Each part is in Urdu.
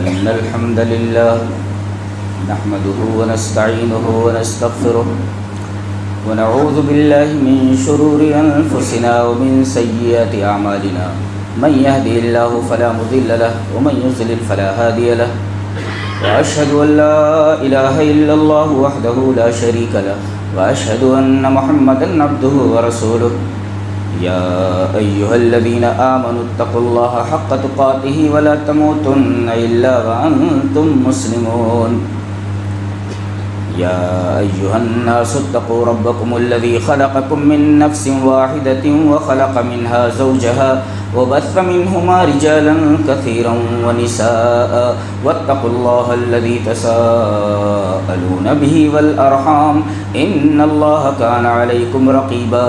إن الحمد لله نحمده ونستعينه ونستغفره ونعوذ بالله من شرور أنفسنا ومن سيئات أعمالنا من يهده الله فلا مضل له ومن يضلل فلا هادي له وأشهد أن لا إله إلا الله وحده لا شريك له وأشهد أن محمدا عبده ورسوله يا أيها الذين آمنوا اتقوا الله حق تقاته ولا تموتن إلا وأنتم مسلمون يا أيها الناس اتقوا ربكم الذي خلقكم من نفس واحدة وخلق منها زوجها وبث منهما رجالا كثيرا ونساء واتقوا الله الذي تساءلون به والأرحام إن الله كان عليكم رقيبا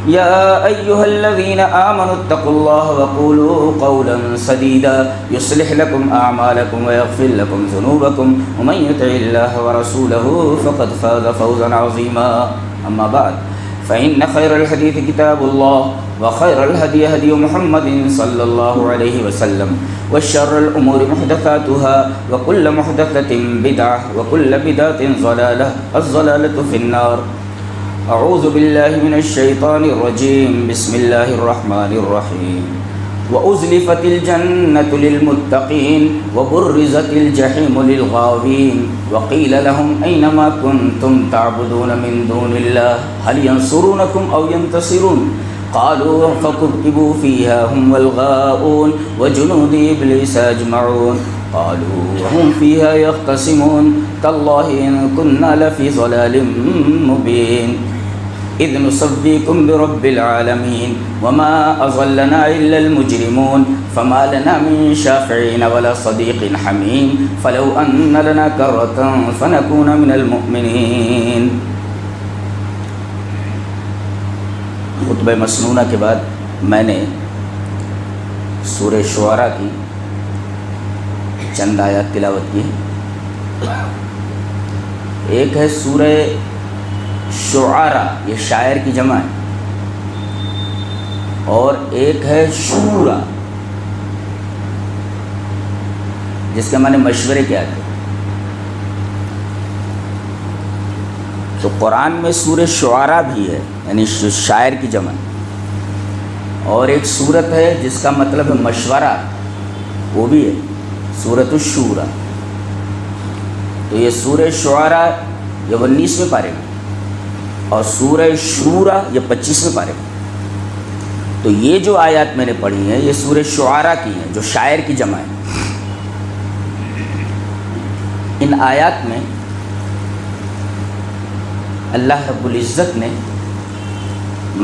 يا أيها الذين آمنوا اتقوا الله وقولوا قولا سديدا يصلح لكم أعمالكم ويغفر لكم ذنوبكم ومن يطع الله ورسوله فقد فاز فوزا عظيما أما بعد فإن خير الحديث كتاب الله وخير الهدي هدي محمد صلى الله عليه وسلم وشر الأمور محدثاتها وكل محدثة بدعة وكل بدعة ضلالة الضلالة في النار أعوذ بالله من الشيطان الرجيم بسم الله الرحمن الرحيم وأزلفت الجنة للمتقين وبرزت الجحيم للغاوين وقيل لهم أين ما كنتم تعبدون من دون الله هل ينصرونكم أو ينتصرون قالوا فكبكبوا فيها هم والغاؤون وجنود إبليس أجمعون قالوا وهم فيها يختصمون تالله إن كنا لفي ضلال مبين إذ نسويكم برب العالمين وما أضلنا إلا المجرمون فما لنا من شافعين ولا صديق حميم فلو أن لنا كرة فنكون من المؤمنين. خطبہ مسنونہ کے بعد میں نے سورہ شعراء کی چند آیات تلاوت کی. ایک ہے سورہ شعراء، یہ شاعر کی جمع ہے، اور ایک ہے شورا جس کے معنی مشورے کیا تھے. تو قرآن میں سورہ شعراء بھی ہے، یعنی شاعر کی جمع، اور ایک سورت ہے جس کا مطلب ہے مشورہ، وہ بھی ہے سورۃ الشورى. تو یہ سورہ شعراء یہ 19ویں پارے میں، اور سورہ شورى یہ 25ویں پارے میں. تو یہ جو آیات میں نے پڑھی ہیں یہ سورہ شعراء کی ہیں جو شاعر کی جمع ہے. ان آیات میں اللہ رب العزت نے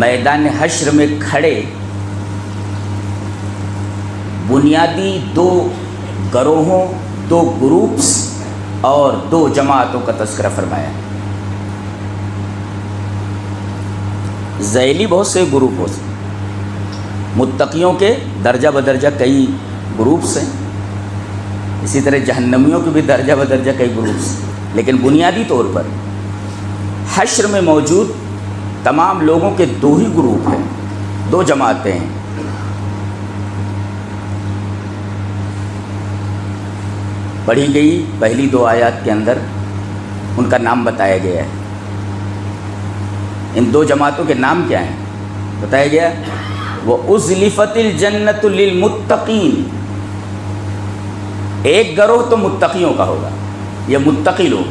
میدان حشر میں کھڑے بنیادی دو گروہوں، دو گروپس اور دو جماعتوں کا تذکرہ فرمایا. ذیلی بہت سے گروپ ہو سکتے، متقیوں کے درجہ بدرجہ کئی گروپس ہیں، اسی طرح جہنمیوں کے بھی درجہ بدرجہ کئی گروپس ہیں، لیکن بنیادی طور پر حشر میں موجود تمام لوگوں کے دو ہی گروپ ہیں، دو جماعتیں ہیں. پڑھی گئی پہلی دو آیات کے اندر ان کا نام بتایا گیا ہے. ان دو جماعتوں کے نام کیا ہیں بتایا گیا. وَأُزْلِفَتِ الْجَنَّةُ لِلْمُتَّقِينَ، ایک گروہ تو متقیوں کا ہوگا، یہ متقی لوگ.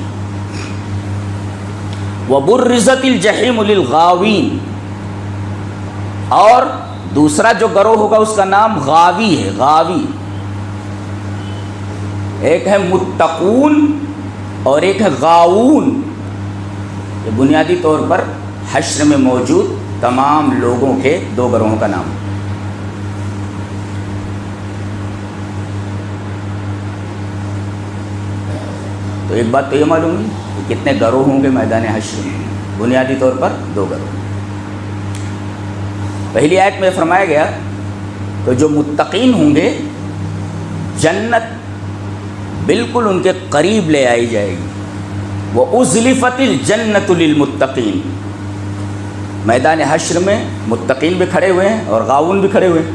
وَبُرِّزَتِ الْجَحِيمُ لِلْغَاوِينَ، اور دوسرا جو گروہ ہوگا اس کا نام غاوی ہے، غاوی. ایک ہے متقون اور ایک ہے غاوون. یہ بنیادی طور پر حشر میں موجود تمام لوگوں کے دو گروہوں کا نام. تو ایک بات تو یہ معلوم ہے کہ کتنے گروہ ہوں گے میدان حشر میں. بنیادی طور پر دو گروہ. پہلی آیت میں فرمایا گیا کہ جو متقین ہوں گے جنت بالکل ان کے قریب لے آئی جائے گی. وَأُزْلِفَتِ الْجَنَّةُ لِلْمُتَّقِينَ، میدان حشر میں متقین بھی کھڑے ہوئے ہیں اور غاون بھی کھڑے ہوئے ہیں.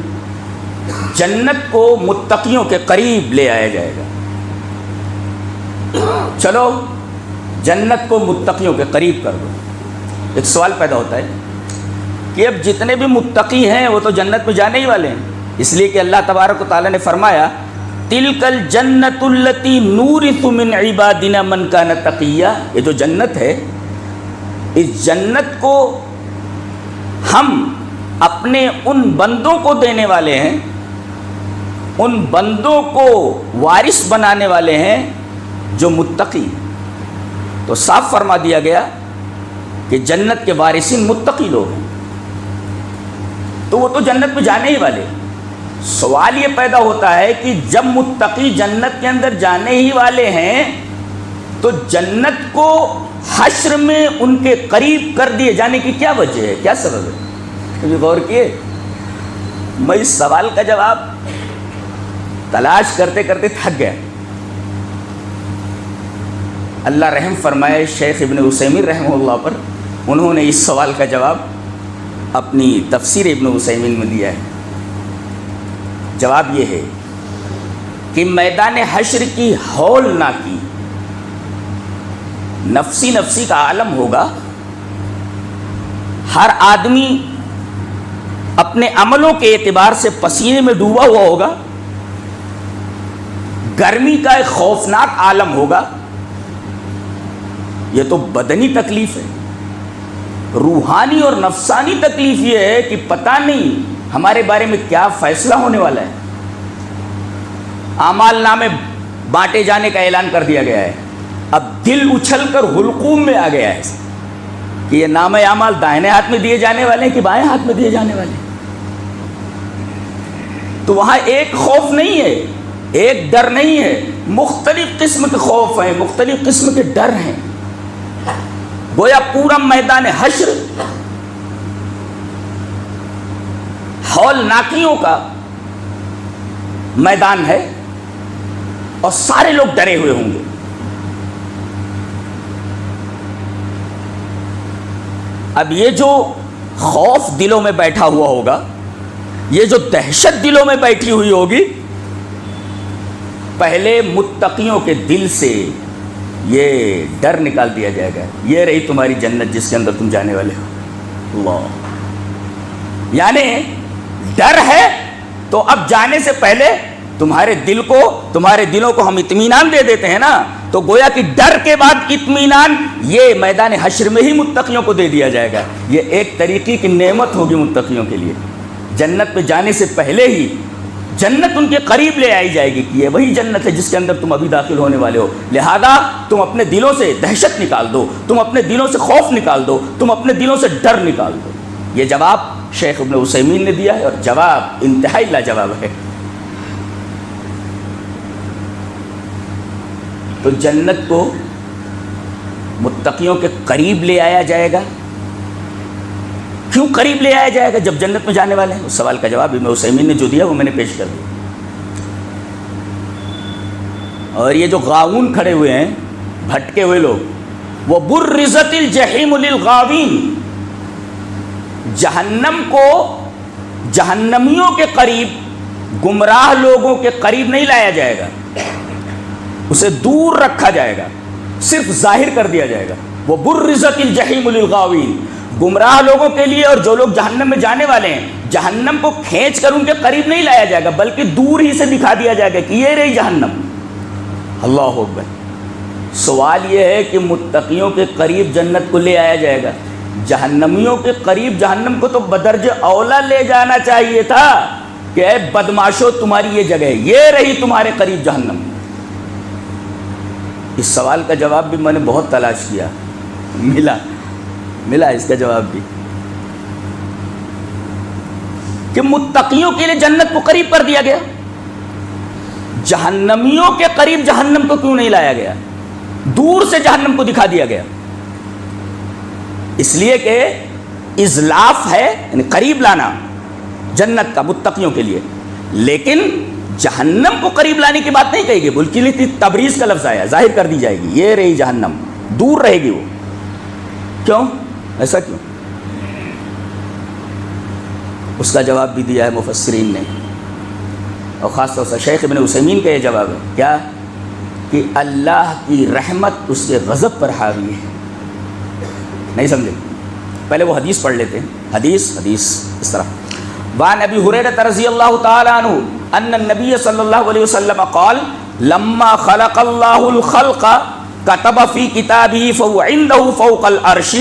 جنت کو متقیوں کے قریب لے آیا جائے گا. چلو جنت کو متقیوں کے قریب کر دو. ایک سوال پیدا ہوتا ہے کہ اب جتنے بھی متقی ہیں وہ تو جنت میں جانے ہی والے ہیں، اس لیے کہ اللہ تبارک و تعالیٰ نے فرمایا تلک الجنت التی نورث من عبادنا من کان تقیا. یہ جو جنت ہے، اس جنت کو ہم اپنے ان بندوں کو دینے والے ہیں، ان بندوں کو وارث بنانے والے ہیں جو متقی. تو صاف فرما دیا گیا کہ جنت کے وارثین متقی لوگ ہیں، تو وہ تو جنت میں جانے ہی والے. سوال یہ پیدا ہوتا ہے کہ جب متقی جنت کے اندر جانے ہی والے ہیں تو جنت کو حشر میں ان کے قریب کر دیے جانے کی کیا وجہ ہے، کیا سبب ہے؟ کبھی غور کیے؟ میں اس سوال کا جواب تلاش کرتے کرتے تھک گیا. اللہ رحم فرمائے شیخ ابن عثیمین رحمہ اللہ پر، انہوں نے اس سوال کا جواب اپنی تفسیر ابن عثیمین میں دیا ہے. جواب یہ ہے کہ میدان حشر کی ہولناکی، نفسی نفسی کا عالم ہوگا. ہر آدمی اپنے عملوں کے اعتبار سے پسینے میں ڈوبا ہوا ہوگا. گرمی کا ایک خوفناک عالم ہوگا. یہ تو بدنی تکلیف ہے. روحانی اور نفسانی تکلیف یہ ہے کہ پتہ نہیں ہمارے بارے میں کیا فیصلہ ہونے والا ہے. اعمال نامے بانٹے جانے کا اعلان کر دیا گیا ہے. اب دل اچھل کر حلقوم میں آ گیا ہے کہ یہ نامہ اعمال دائنے ہاتھ میں دیے جانے والے ہیں کہ بائیں ہاتھ میں دیے جانے والے ہیں. تو وہاں ایک خوف نہیں ہے، ایک ڈر نہیں ہے، مختلف قسم کے خوف ہیں، مختلف قسم کے ڈر ہیں. گویا پورا میدان حشر ہولناکیوں کا میدان ہے اور سارے لوگ ڈرے ہوئے ہوں گے. اب یہ جو خوف دلوں میں بیٹھا ہوا ہوگا، یہ جو دہشت دلوں میں بیٹھی ہوئی ہوگی، پہلے متقیوں کے دل سے یہ ڈر نکال دیا جائے گا. یہ رہی تمہاری جنت جس کے اندر تم جانے والے ہو. اللہ، یعنی ڈر ہے تو اب جانے سے پہلے تمہارے دلوں کو ہم اطمینان دے دیتے ہیں نا. تو گویا کہ ڈر کے بعد اطمینان یہ میدان حشر میں ہی متقیوں کو دے دیا جائے گا. یہ ایک طریقے کی نعمت ہوگی متقیوں کے لیے. جنت میں جانے سے پہلے ہی جنت ان کے قریب لے آئی جائے گی کہ یہ وہی جنت ہے جس کے اندر تم ابھی داخل ہونے والے ہو. لہذا تم اپنے دلوں سے دہشت نکال دو، تم اپنے دلوں سے خوف نکال دو، تم اپنے دلوں سے ڈر نکال دو. یہ جواب شیخ ابن عثیمین نے دیا ہے اور جواب انتہائی لاجواب ہے. تو جنت کو متقیوں کے قریب لے آیا جائے گا. کیوں قریب لے آیا جائے گا جب جنت میں جانے والے ہیں؟ اس سوال کا جواب ابن عثیمین نے جو دیا وہ میں نے پیش کر دیا. اور یہ جو غاوون کھڑے ہوئے ہیں، بھٹکے ہوئے لوگ، وہ برزت الجحیم للغاوین، جہنم کو جہنمیوں کے قریب، گمراہ لوگوں کے قریب نہیں لایا جائے گا، اسے دور رکھا جائے گا، صرف ظاہر کر دیا جائے گا. وہ برزت الجحیم للغاوین، گمراہ لوگوں کے لیے اور جو لوگ جہنم میں جانے والے ہیں، جہنم کو کھینچ کر ان کے قریب نہیں لایا جائے گا بلکہ دور ہی سے دکھا دیا جائے گا کہ یہ رہی جہنم. اللہ اکبر. سوال یہ ہے کہ متقیوں کے قریب جنت کو لے آیا جائے گا، جہنمیوں کے قریب جہنم کو تو بدرجہ اولا لے جانا چاہیے تھا کہ اے بدماشو تمہاری یہ جگہ ہے، یہ رہی تمہارے قریب جہنم. اس سوال کا جواب بھی میں نے بہت تلاش کیا، ملا اس کا جواب بھی کہ متقیوں کے لیے جنت کو قریب کر دیا گیا، جہنمیوں کے قریب جہنم کو کیوں نہیں لایا گیا، دور سے جہنم کو دکھا دیا گیا؟ اس لیے کہ اضلاف ہے، یعنی قریب لانا جنت کا متقیوں کے لیے، لیکن جہنم کو قریب لانے کی بات نہیں کہی گئی، بلکہ تبریز کا لفظ آیا، ظاہر کر دی جائے گی یہ رہی جہنم، دور رہے گی وہ. کیوں ایسا کیوں؟ اس کا جواب بھی دیا ہے مفسرین نے. اور خاص طور سے شیخ ابن عثیمین کا یہ جواب ہے کیا کہ اللہ کی رحمت اس کے غضب پر حاوی ہے. نہیں سمجھے؟ پہلے وہ حدیث پڑھ لیتے ہیں. حدیث اس طرح وعن ابی ہریرہ رضی اللہ تعالی عنہ ان النبی صلی اللہ علیہ وسلم قال لما خلق اللہ الخلق كتب في كتابه فهو عنده فوق العرش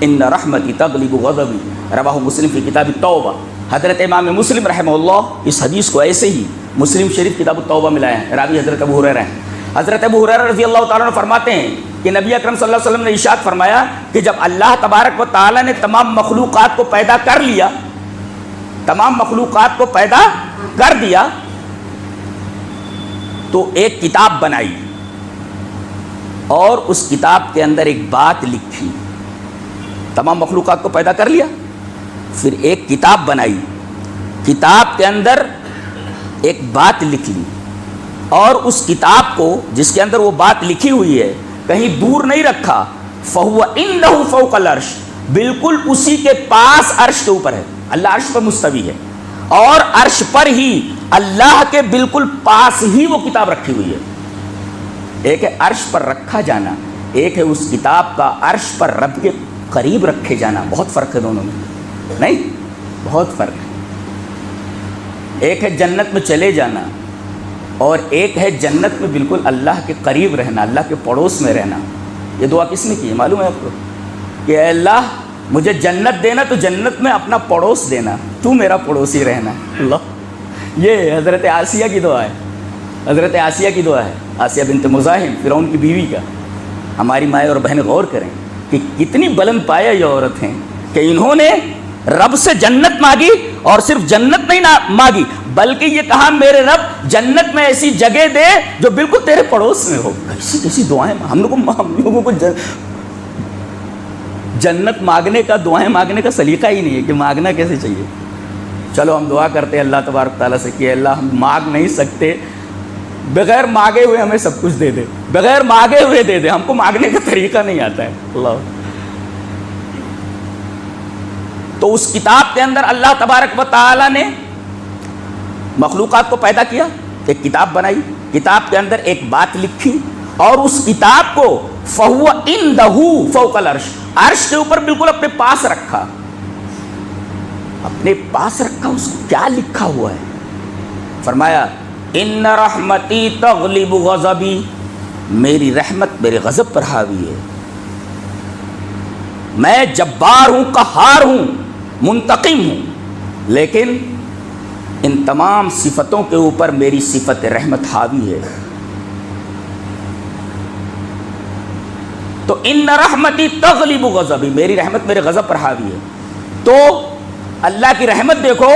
ان رحمتی تغلب غضبی رواہ مسلم فی کتاب التوبہ. حضرت امام مسلم رحمہ اللہ اس حدیث کو ایسے ہی مسلم شریف کتاب التوبہ میں لائے ہیں. راوی حضرت ابو ہریرہ ہیں. حضرت ابو ہریرہ رضی اللہ تعالیٰ عنہ فرماتے ہیں کہ نبی اکرم صلی اللہ علیہ وسلم نے ارشاد فرمایا کہ جب اللہ تبارک و تعالیٰ نے تمام مخلوقات کو پیدا کر لیا، تمام مخلوقات کو پیدا کر دیا، تو ایک کتاب بنائی اور اس کتاب کے اندر ایک بات لکھی. تمام مخلوقات کو پیدا کر لیا، پھر ایک کتاب بنائی، کتاب کے اندر ایک بات لکھ لی، اور اس کتاب کو جس کے اندر وہ بات لکھی ہوئی ہے کہیں دور نہیں رکھا. فَهُوَ عِنْدَهُ فَوْقَ الْعَرْشِ، بالکل اسی کے پاس عرش کے اوپر ہے. اللہ عرش پر مستوی ہے اور عرش پر ہی اللہ کے بالکل پاس ہی وہ کتاب رکھی ہوئی ہے. ایک ہے عرش پر رکھا جانا، ایک ہے اس کتاب کا عرش پر رب کے قریب رکھے جانا. بہت فرق ہے دونوں میں، نہیں بہت فرق ہے. ایک ہے جنت میں چلے جانا اور ایک ہے جنت میں بالکل اللہ کے قریب رہنا، اللہ کے پڑوس میں رہنا. یہ دعا کس نے کی ہے معلوم ہے آپ کو؟ کہ اے اللہ مجھے جنت دینا تو جنت میں اپنا پڑوس دینا، تو میرا پڑوسی رہنا. اللہ، یہ حضرت آسیہ کی دعا ہے. حضرت آسیہ کی دعا ہے، آسیہ بنت مزاحم فرعون کی بیوی کا. ہماری مائیں اور بہن غور کریں کہ کتنی بلند پایا یہ عورت ہیں کہ انہوں نے رب سے جنت مانگی، اور صرف جنت نہیں مانگی بلکہ یہ کہا میرے رب جنت میں ایسی جگہ دے جو بالکل تیرے پڑوس میں ہو. کیسی دعائیں. ہم لوگوں کو جنت مانگنے کا، دعائیں مانگنے کا سلیقہ ہی نہیں ہے کہ مانگنا کیسے چاہیے. چلو ہم دعا کرتے ہیں اللہ تبارک تعالیٰ سے کہ اللہ ہم مانگ نہیں سکتے، بغیر مانگے ہوئے ہمیں سب کچھ دے دے، بغیر مانگے ہوئے دے دے. ہم کو مانگنے کا طریقہ نہیں آتا ہے. اللہ، تو اس کتاب کے اندر اللہ تبارک و تعالیٰ نے مخلوقات کو پیدا کیا، ایک کتاب بنائی، کتاب کے اندر ایک بات لکھی، اور اس کتاب کو فَهُوَ عِنْدَهُ فَوْقَ الْعَرْشِ، عرش کے اوپر بالکل اپنے پاس رکھا. اپنے پاس رکھا. اس کو کیا لکھا ہوا ہے؟ فرمایا ان رحمتی تغلب غضبی، میری رحمت میرے غضب پر حاوی ہے. میں جبار ہوں، قہار ہوں، منتقم ہوں، لیکن ان تمام صفتوں کے اوپر میری صفت رحمت حاوی ہے. تو ان رحمتی تغلب غضبی، میری رحمت میرے غضب پر حاوی ہے. تو اللہ کی رحمت دیکھو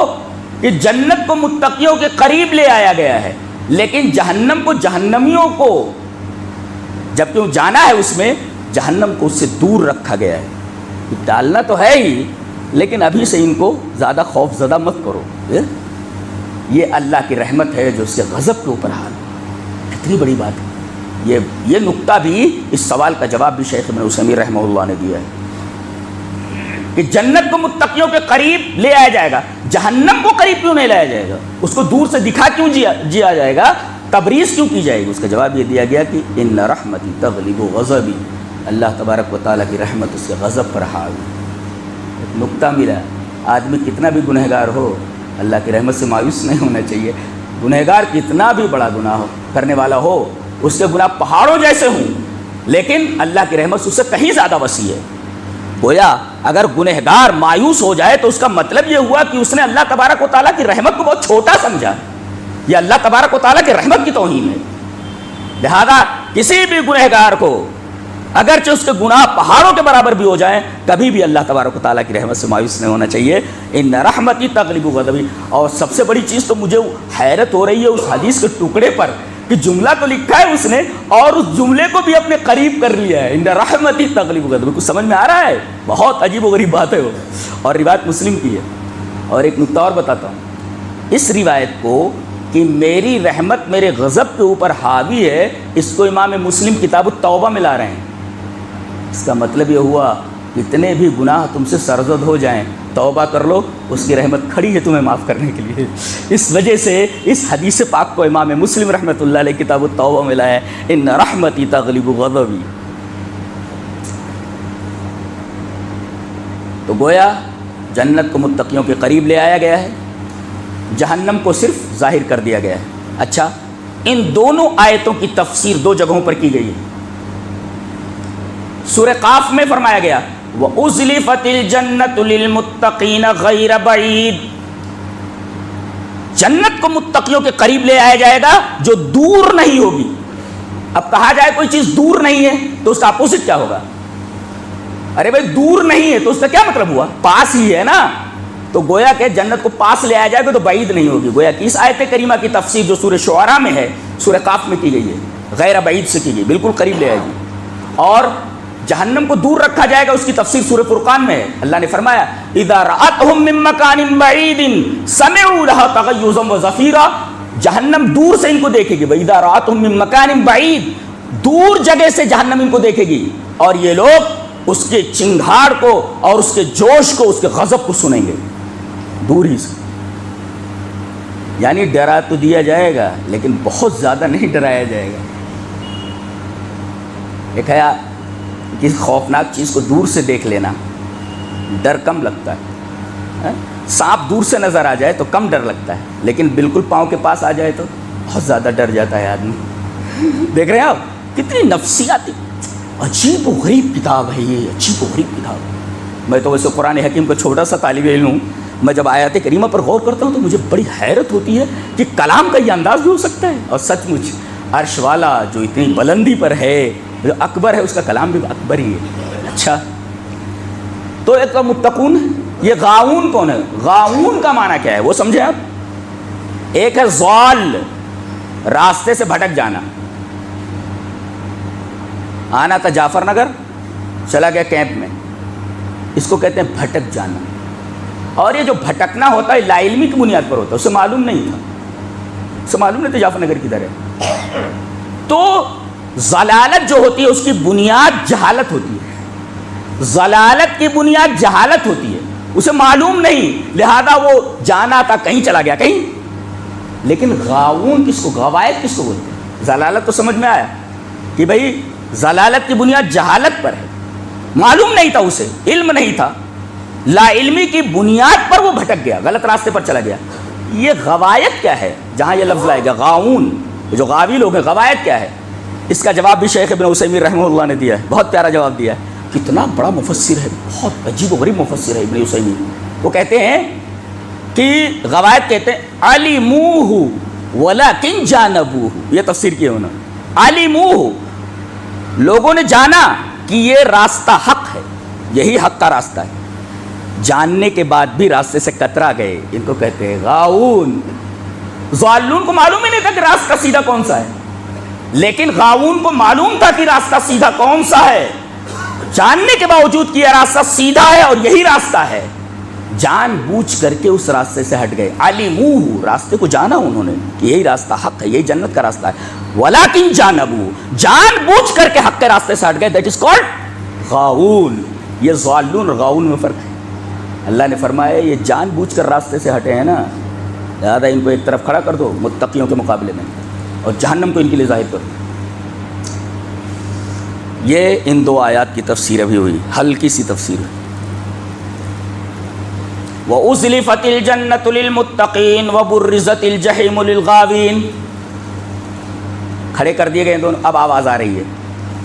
کہ جنت کو متقیوں کے قریب لے آیا گیا ہے، لیکن جہنم کو، جہنمیوں کو جب کیوں جانا ہے اس میں، جہنم کو اس سے دور رکھا گیا ہے. ڈالنا تو ہے ہی، لیکن ابھی سے ان کو زیادہ خوف زدہ مت کرو. یہ اللہ کی رحمت ہے جو اس کے غضب کے اوپر حال. کتنی بڑی بات ہے. یہ نقطہ بھی، اس سوال کا جواب بھی شیخ ابن عثیمین رحمہ اللہ نے دیا ہے کہ جنت کو متقیوں کے قریب لے آیا جائے گا، جہنم کو قریب کیوں نہیں لایا جائے گا؟ اس کو دور سے دکھا کیوں جیا جائے گا؟ تبریز کیوں کی جائے گی؟ اس کا جواب یہ دیا گیا کہ ان رحمتی تغلب غضبی، اللہ تبارک و تعالیٰ کی رحمت اس کے غضب پر حاوی. ایک نقطہ ملا. آدمی کتنا بھی گنہگار ہو اللہ کی رحمت سے مایوس نہیں ہونا چاہیے. گنہگار کتنا بھی بڑا گناہ کرنے والا ہو، اس کے گناہ پہاڑوں جیسے ہوں، لیکن اللہ کی رحمت اس سے کہیں زیادہ وسیع ہے. گویا اگر گنہگار مایوس ہو جائے تو اس کا مطلب یہ ہوا کہ اس نے اللہ تبارک و تعالیٰ کی رحمت کو بہت چھوٹا سمجھا. یہ اللہ تبارک و تعالیٰ کی رحمت کی توہین ہے. لہذا کسی بھی گنہگار کو اگرچہ اس کے گناہ پہاڑوں کے برابر بھی ہو جائیں، کبھی بھی اللہ تبارک و تعالیٰ کی رحمت سے مایوس نہیں ہونا چاہیے. ان رحمتی تغلب غضبی. اور سب سے بڑی چیز تو مجھے حیرت ہو رہی ہے اس حدیث کے ٹکڑے پر کہ جملہ تو لکھا ہے اس نے اور اس جملے کو بھی اپنے قریب کر لیا ہے. ان رحمتی تغلب غضبی. کچھ سمجھ میں آ رہا ہے؟ بہت عجیب و غریب بات ہے وہ، اور روایت مسلم کی ہے. اور ایک نقطہ اور بتاتا ہوں. اس روایت کو کہ میری رحمت میرے غضب کے اوپر حاوی ہے، اس کو امام مسلم کتاب التوبہ میں لا رہے ہیں. اس کا مطلب یہ ہوا کتنے بھی گناہ تم سے سرزد ہو جائیں، توبہ کر لو، اس کی رحمت کھڑی ہے تمہیں معاف کرنے کے لیے۔ اس وجہ سے اس حدیث پاک کو امام مسلم رحمۃ اللہ علیہ کتاب التوبہ میں لایا ہے، ان رحمتی تغلب غضبی۔ تو گویا جنت کو متقیوں کے قریب لے آیا گیا ہے، جہنم کو صرف ظاہر کر دیا گیا ہے۔ اچھا، ان دونوں آیتوں کی تفسیر دو جگہوں پر کی گئی ہے۔ سورہ قاف میں فرمایا گیا وَأُزْلِفَتِ الْجَنَّةُ لِلْمُتَّقِينَ غَيْرَ بَعِيدٍ، جنت کو متقیوں کے قریب لے آیا جائے گا جو دور نہیں ہوگی۔ اب کہا جائے کوئی چیز دور نہیں ہے تو اس کا اپوزٹ کیا ہوگا؟ ارے بھائی دور نہیں ہے تو اس کا کیا مطلب ہوا؟ پاس ہی ہے نا۔ تو گویا کہ جنت کو پاس لے آیا جائے گا تو بعید نہیں ہوگی۔ گویا کہ اس آیت کریمہ کی تفسیر جو سورہ شعراء میں ہے، سورہ قاف میں کی گئی ہے، غیر بعید سے کی گئی، بالکل قریب لے آئے گی۔ اور جہنم کو دور رکھا جائے گا، اس کی تفسیر سورہ فرقان میں ہے۔ اللہ نے فرمایا اذا رأتهم من مکان بعید سمعوا لها تغیظا وزفیرا، جہنم دور سے ان کو دیکھے گی۔ اذا رأتهم من مکان بعید، دور جگہ سے جہنم ان کو دیکھے گی، اور یہ لوگ اس کے چنگھاڑ کو اور اس کے جوش کو، اس کے غضب کو سنیں گے دور ہی سے۔ یعنی ڈرا تو دیا جائے گا لیکن بہت زیادہ نہیں ڈرایا جائے گا۔ ایک ہے کسی خوفناک چیز کو دور سے دیکھ لینا، ڈر کم لگتا ہے۔ سانپ دور سے نظر آ جائے تو کم ڈر لگتا ہے، لیکن بالکل پاؤں کے پاس آ جائے تو بہت زیادہ ڈر جاتا ہے آدمی۔ دیکھ رہے ہیں آپ کتنی نفسیاتی عجیب و غریب کتاب ہے یہ، عجیب و غریب کتاب۔ میں تو ویسے قرآن حکیم کا چھوٹا سا طالب علم ہوں، میں جب آیات کریمہ پر غور کرتا ہوں تو مجھے بڑی حیرت ہوتی ہے کہ کلام کا یہ انداز بھی ہو سکتا ہے۔ اور سچ مچ عرش والا جو اتنی بلندی پر ہے، جو اکبر ہے، اس کا کلام بھی اکبر ہی ہے۔ اچھا، تو ایک متقون، یہ غاؤون کون ہے؟ غاؤون کا معنی کیا ہے وہ سمجھے آپ؟ ایک ہے ضال، راستے سے بھٹک جانا۔ آنا تھا جعفر نگر، چلا گیا کیمپ میں، اس کو کہتے ہیں بھٹک جانا۔ اور یہ جو بھٹکنا ہوتا ہے لا علمی کی بنیاد پر ہوتا ہے، اسے معلوم نہیں تھا، اسے معلوم نہیں تھا جعفر نگر کدھر ہے۔ تو ضلالت جو ہوتی ہے اس کی بنیاد جہالت ہوتی ہے، ضلالت کی بنیاد جہالت ہوتی ہے، اسے معلوم نہیں، لہذا وہ جانا تھا کہیں چلا گیا کہیں۔ لیکن غاؤون کس کو، غوایت کس کو بولتے ہیں؟ ضلالت تو سمجھ میں آیا کہ بھائی ضلالت کی بنیاد جہالت پر ہے، معلوم نہیں تھا اسے، علم نہیں تھا، لا علمی کی بنیاد پر وہ بھٹک گیا، غلط راستے پر چلا گیا۔ یہ غوایت کیا ہے جہاں یہ لفظ لائے گا غاؤون، جو غاوی لوگ ہیں، غوایت کیا ہے؟ اس کا جواب بھی شیخ ابن عثیمین رحمہ اللہ نے دیا ہے، بہت پیارا جواب دیا ہے۔ کتنا بڑا مفسر ہے، بہت عجیب و غریب مفسر ہے ابن عثیمین۔ وہ کہتے ہیں کہ غوایت کہتے ہیں علموہ ولکن جانبوہ، یہ تفسیر کی ہے انہوں نے۔ علموہ، لوگوں نے جانا کہ یہ راستہ حق ہے، یہی حق کا راستہ ہے، جاننے کے بعد بھی راستے سے کترا گئے، ان کو کہتے ہیں غاؤون۔ ضالون کو معلوم ہی نہیں تھا کہ راستہ سیدھا کون سا ہے، لیکن غاؤون کو معلوم تھا کہ راستہ سیدھا کون سا ہے، جاننے کے باوجود کہ یہ راستہ سیدھا ہے اور یہی راستہ ہے، جان بوجھ کر کے اس راستے سے ہٹ گئے۔ علموہ، راستے کو جانا انہوں نے کہ یہی راستہ حق ہے، یہی جنت کا راستہ ہے، ولیکن جانبوہ، جان بوجھ کر کے حق کے راستے سے ہٹ گئے، دیٹ از کالڈ غاؤون۔ یہ ضالون اور غاؤون میں فرق ہے۔ اللہ نے فرمایا یہ جان بوجھ کر راستے سے ہٹے ہیں نا، لہٰذا ان کو ایک طرف کھڑا کر دو متقیوں کے مقابلے میں، اور جہنم کو ان کے لیے ظاہر کرو۔ یہ ان دو آیات کی تفسیر ابھی ہوئی، ہلکی سی تفسیر ہے۔ وَأُزْلِفَتِ الْجَنَّةُ لِلْمُتَّقِينَ وَبُرِّزَتِ الْجَحِيمُ لِلْغَاوِينَ، کھڑے کر دیے گئے دونوں۔ اب آواز آ رہی ہے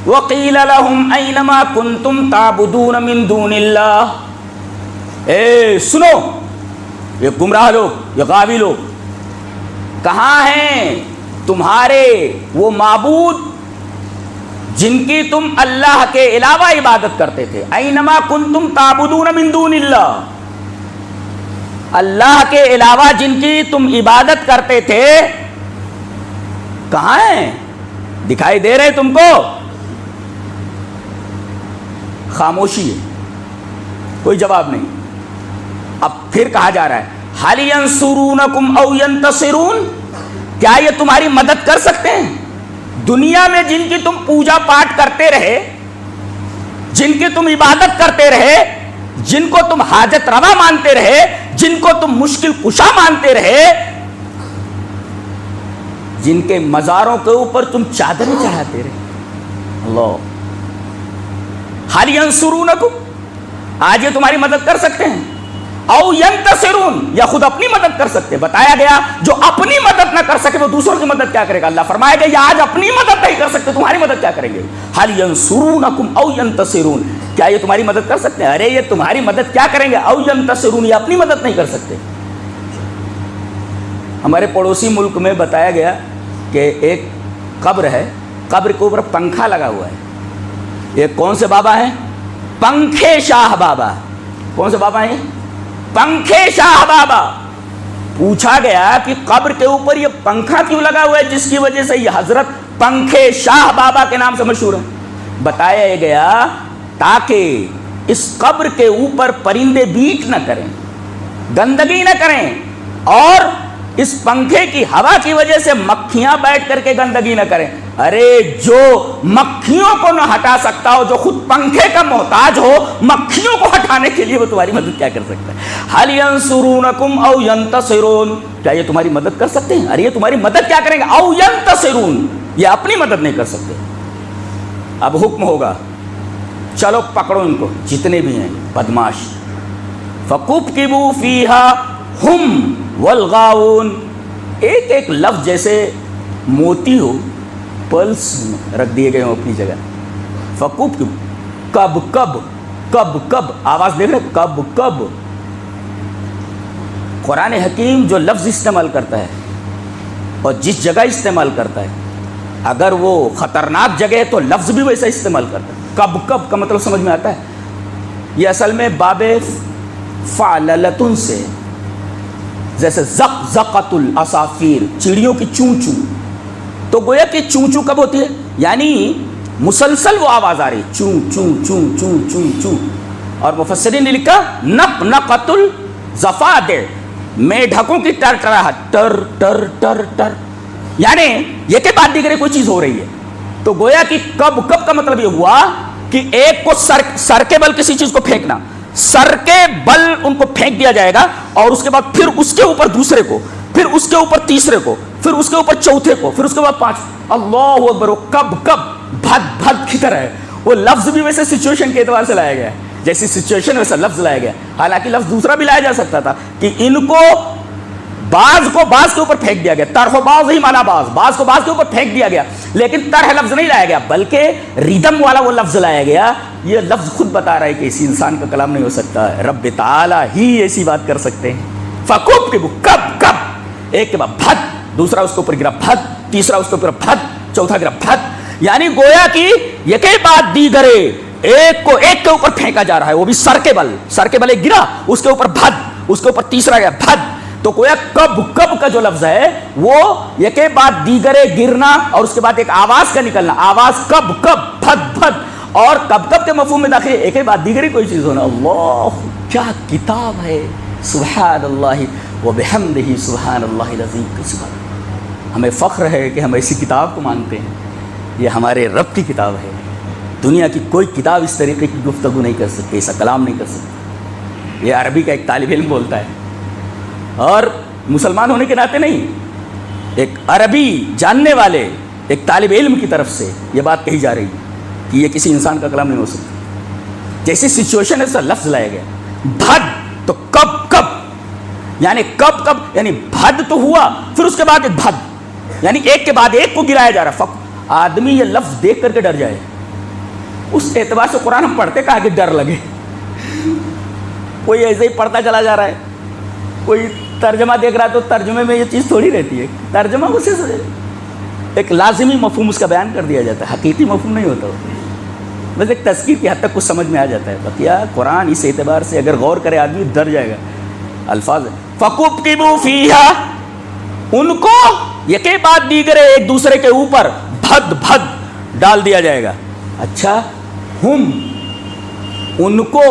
وَقِيلَ لَهُمْ أَيْنَ مَا كُنْتُمْ تَعْبُدُونَ مِن دُونِ اللَّهِ، اے سنو یہ گمراہ لوگ، یہ غاوی لوگ، کہاں ہیں تمہارے وہ معبود جن کی تم اللہ کے علاوہ عبادت کرتے تھے؟ اینما کنتم تعبدون من دون اللہ، اللہ کے علاوہ جن کی تم عبادت کرتے تھے کہاں ہیں؟ دکھائی دے رہے تم کو؟ خاموشی ہے، کوئی جواب نہیں۔ اب پھر کہا جا رہا ہے هل ينصرونکم او ينتصرون، کیا یہ تمہاری مدد کر سکتے ہیں؟ دنیا میں جن کی تم پوجا پاٹ کرتے رہے، جن کی تم عبادت کرتے رہے، جن کو تم حاجت روا مانتے رہے، جن کو تم مشکل کشا مانتے رہے، جن کے مزاروں کے اوپر تم چادریں چڑھاتے رہے. اللہ حال ینصرونکم، آج یہ تمہاری مدد کر سکتے ہیں، او ینتصرون، یا خود اپنی مدد کر سکتے. بتایا گیا جو اپنی مدد نہ کر سکے وہ دوسروں کی مدد کیا کرے گا. اللہ فرمائے گا یہ آج اپنی مدد نہیں کر سکتے، تمہاری مدد کیا کریں گے. حال ینصرونکم او ینتصرون، کیا یہ تمہاری مدد کر سکتے ہیں؟ ارے یہ تمہاری مدد کیا کریں گے. او ینتصرون، یہ اپنی مدد نہیں کر سکتے. ہمارے پڑوسی ملک میں بتایا گیا کہ ایک قبر ہے، قبر کے اوپر پنکھا لگا ہوا ہے. یہ کون سے بابا ہیں؟ پنکھے شاہ بابا. کون سے بابا ہیں؟ پنکھے شاہ بابا. پوچھا گیا کہ قبر کے اوپر یہ پنکھا کیوں لگا ہوا ہے جس کی وجہ سے یہ حضرت پنکھے شاہ بابا کے نام سے مشہور ہے. بتایا گیا تاکہ اس قبر کے اوپر پرندے بیٹ نہ کریں، گندگی نہ کریں، اور اس پنکھے کی ہوا کی وجہ سے مکھیاں بیٹھ کر کے گندگی نہ کریں. ارے جو مکھیوں کو نہ ہٹا سکتا ہو، جو خود پنکھے کا محتاج ہو، مکھیوں کو ہٹانے کے لیے وہ تمہاری مدد کیا کر سکتا ہے. حال ینصرونکم او ینتصرون، کیا یہ تمہاری مدد کر سکتے ہیں؟ ارے یہ تمہاری مدد کیا کریں گے. او ینتصرون، یہ اپنی مدد نہیں کر سکتے. اب حکم ہوگا چلو پکڑو ان کو جتنے بھی ہیں بدماش. فکبکبوا فیہا ہم والغاؤون، ایک ایک لفظ جیسے موتی ہو پلس رکھ دیے گئے ہوں اپنی جگہ. فکوب کب کب کب کب، آواز دیکھ رہے، کب کب. قرآن حکیم جو لفظ استعمال کرتا ہے اور جس جگہ استعمال کرتا ہے، اگر وہ خطرناک جگہ ہے تو لفظ بھی ویسا استعمال کرتا ہے. کب کب کا مطلب سمجھ میں آتا ہے. یہ اصل میں باب فعللتن سے، جیسے زق زقت العصافیر، چڑیوں کی چوں چوں. تو گویا کہ چوں چوں کب ہوتی ہے؟ یعنی مسلسل وہ آواز آ رہی، چوں چوں چوں چوں چوں چوں. اور مفسرین نے لکھا نق نقت الزفادع، میڈھکوں کی ٹر ٹراہٹ، ٹر ٹر ٹر ٹر، یعنی یہ کے بعد دیگر کوئی چیز ہو رہی ہے. تو گویا کہ کب کب کا مطلب یہ ہوا کہ ایک کو سر کے بل کسی چیز کو پھینکنا، سر کے بل ان کو پھینک دیا جائے گا، اور اس کے بعد پھر اس کے اوپر دوسرے کو، پھر اس کے اوپر تیسرے کو، پھر اس کے اوپر چوتھے کو، پھر اس کے بعد پانچ. اللہ اکبر. کب کب بھد بھد کی طرح ہے. وہ لفظ بھی ویسے سچویشن کے اعتبار سے لایا گیا ہے، جیسی سچویشن ویسا لفظ لایا گیا. حالانکہ لفظ دوسرا بھی لایا جا سکتا تھا کہ ان کو بعض کے اوپر پھینک دیا گیا. طرح باز ہی مانا بعض کو بعض کے اوپر پھینک دیا گیا، لیکن طرح لفظ نہیں لایا گیا بلکہ ریدم والا وہ لفظ لایا گیا. یہ لفظ خود بتا رہا ہے کہ اسی انسان کا کلام نہیں ہو سکتا، رب تعالی ہی ایسی بات کر سکتے ہیں. فکبکبوا، کب کب، ایک کے بعد بھد، دوسرا اس کے اوپر گرا بھد، تیسرا اس کے اوپر بھد، چوتھا گرا بھد. یعنی گویا کہ یکے بعد دیگرے ایک کو ایک کے اوپر پھینکا جا رہا ہے، وہ بھی سر کے بل ایک گرا، اس کے اوپر بھد، اس کے اوپر تیسرا گیا بھد. تو گویا کب کب کا جو لفظ ہے وہ یکے بعد دیگرے گرنا اور اس کے بعد ایک آواز کا نکلنا، آواز کب کب بھد بھد. اور کب کب کے مفہوم میں داخل ایک بعد دیگری کوئی چیز ہونا. اللہ کیا کتاب ہے، سبحان اللہ وبحمدہ سبحان اللہ العظیم. ہمیں فخر ہے کہ ہم ایسی کتاب کو مانتے ہیں. یہ ہمارے رب کی کتاب ہے. دنیا کی کوئی کتاب اس طریقے کی گفتگو نہیں کر سکتی، ایسا کلام نہیں کر سکتی. یہ عربی کا ایک طالب علم بولتا ہے، اور مسلمان ہونے کے ناطے نہیں، ایک عربی جاننے والے ایک طالب علم کی طرف سے یہ بات کہی جا رہی ہے کہ یہ کسی انسان کا کلام نہیں ہو سکتا. جیسی سچویشن ہے ایسا لفظ لایا گیا. بھد تو کب کب، یعنی کب کب یعنی بھد تو ہوا، پھر اس کے بعد ایک بھد، یعنی ایک کے بعد ایک کو گرایا جا رہا. آدمی یہ لفظ دیکھ کر کے ڈر جائے. اس اعتبار سے قرآن ہم پڑھتے کہا کہ ڈر لگے. کوئی ایسے ہی پڑھتا چلا جا رہا ہے، کوئی ترجمہ دیکھ رہا ہے تو ترجمے میں یہ چیز تھوڑی رہتی ہے. ترجمہ اسے ایک لازمی مفہوم اس کا بیان کر دیا جاتا ہے، حقیقی مفہوم نہیں ہوتا. بس ایک تذکیر کی حد تک کچھ سمجھ میں آ جاتا ہے. بقیہ قرآن اس اعتبار سے اگر غور کرے آدمی ڈر جائے گا. الفاظ فکبکبوا فیہا، ان کو یکے بعد دیگرے ایک دوسرے کے اوپر بھد بھد ڈال دیا جائے گا. اچھا، ہم ان کو،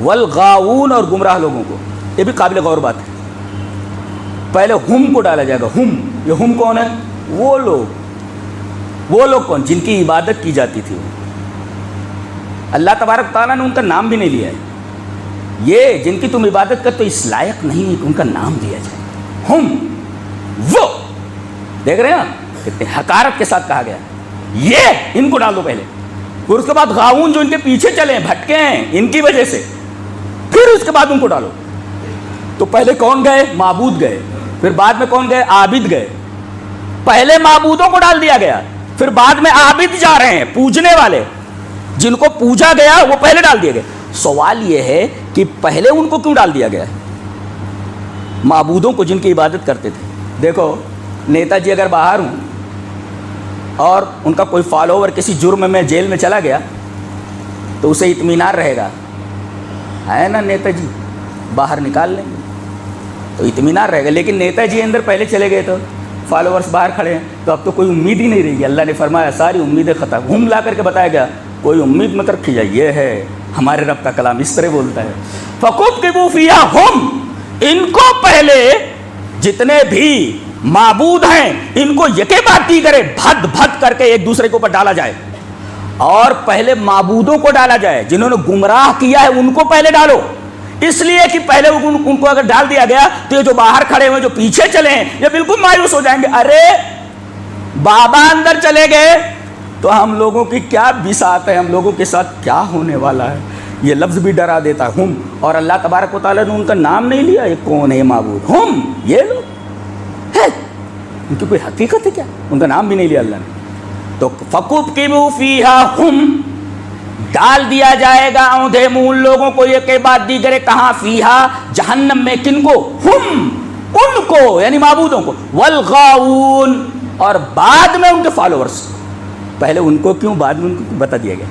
والغاؤون اور گمراہ لوگوں کو. یہ بھی قابل غور بات ہے. پہلے ہم کو ڈالا جائے گا. ہم، یہ ہم کون ہے؟ وہ لوگ کون؟ جن کی عبادت کی جاتی تھی. اللہ تبارک تعالیٰ نے ان کا نام بھی نہیں لیا ہے. یہ جن کی تم عبادت کرتے اس لائق نہیں ہے کہ ان کا نام لیا جائے. ہم وہ دیکھ رہے ہیں کتنے حقارت کے ساتھ کہا گیا, یہ ان کو ڈال دو پہلے, پھر اس کے بعد غاؤن جو ان کے پیچھے چلے ہیں بھٹکے ہیں ان کی وجہ سے, پھر اس کے بعد ان کو ڈالو. تو پہلے کون گئے؟ معبود گئے. پھر بعد میں کون گئے؟ عابد گئے. پہلے معبودوں کو ڈال دیا گیا, پھر بعد میں عابد جا رہے ہیں, پوجنے والے جن کو پوجا گیا وہ پہلے ڈال دیے گئے. سوال یہ ہے کہ پہلے ان کو کیوں ڈال دیا گیا؟ معبودوں کو جن کی عبادت کرتے تھے. دیکھو نیتا جی اگر باہر ہوں اور ان کا کوئی فالوور کسی جرم میں جیل میں چلا گیا تو اسے اطمینان رہے گا, ہے نا نیتا جی باہر نکال لیں گے تو اطمینان رہے گا. لیکن نیتا جی اندر پہلے چلے گئے تو فالوورس باہر کھڑے ہیں تو اب تو کوئی امید ہی نہیں رہی گی. اللہ نے فرمایا ساری امیدیں ختم. ہم لا کر کے بتایا گیا کوئی امید مت رکھیے, یہ ہے ہمارے رب کا کلام اس طرح بولتا ہے. فَكُبْكِبُوا فِيهَا هُمْ, ان کو پہلے جتنے بھی معبود ہیں ان کو یکے باتی کرے, بھد بھد کر کے ایک دوسرے کے اوپر ڈالا جائے, اور پہلے معبودوں کو ڈالا جائے جنہوں نے گمراہ کیا ہے ان کو پہلے ڈالو. اس لیے کہ پہلے ان کو اگر ڈال دیا گیا تو یہ جو باہر کھڑے ہوئے جو پیچھے چلے ہیں یہ بالکل مایوس ہو جائیں گے. ارے بابا اندر چلے گئے تو ہم لوگوں کی کیا بساط ہے, ہم لوگوں کے ساتھ کیا ہونے والا ہے. یہ لفظ بھی ڈرا دیتا ہم, اور اللہ تبارک و تعالیٰ نے ان کا نام نہیں لیا. یہ کون ہے یہ معبود؟ ہم, یہ لوگ ہے, ان کی کوئی حقیقت ہے کیا؟ ان کا نام بھی نہیں لیا اللہ نے. تو فَكُبْكِبُوا فِيهَا هُمْ, ڈال دیا جائے گا اوندھے منہ ان لوگوں کو یہ کہ بات دیگرے کہاں؟ فیہا, جہنم میں. کن کو؟ ہم, ان کو یعنی معبودوں کو. والغاؤون, اور بعد میں ان کے فالوورز. پہلے ان کو کیوں, بعد میں ان کو بتا دیا گیا.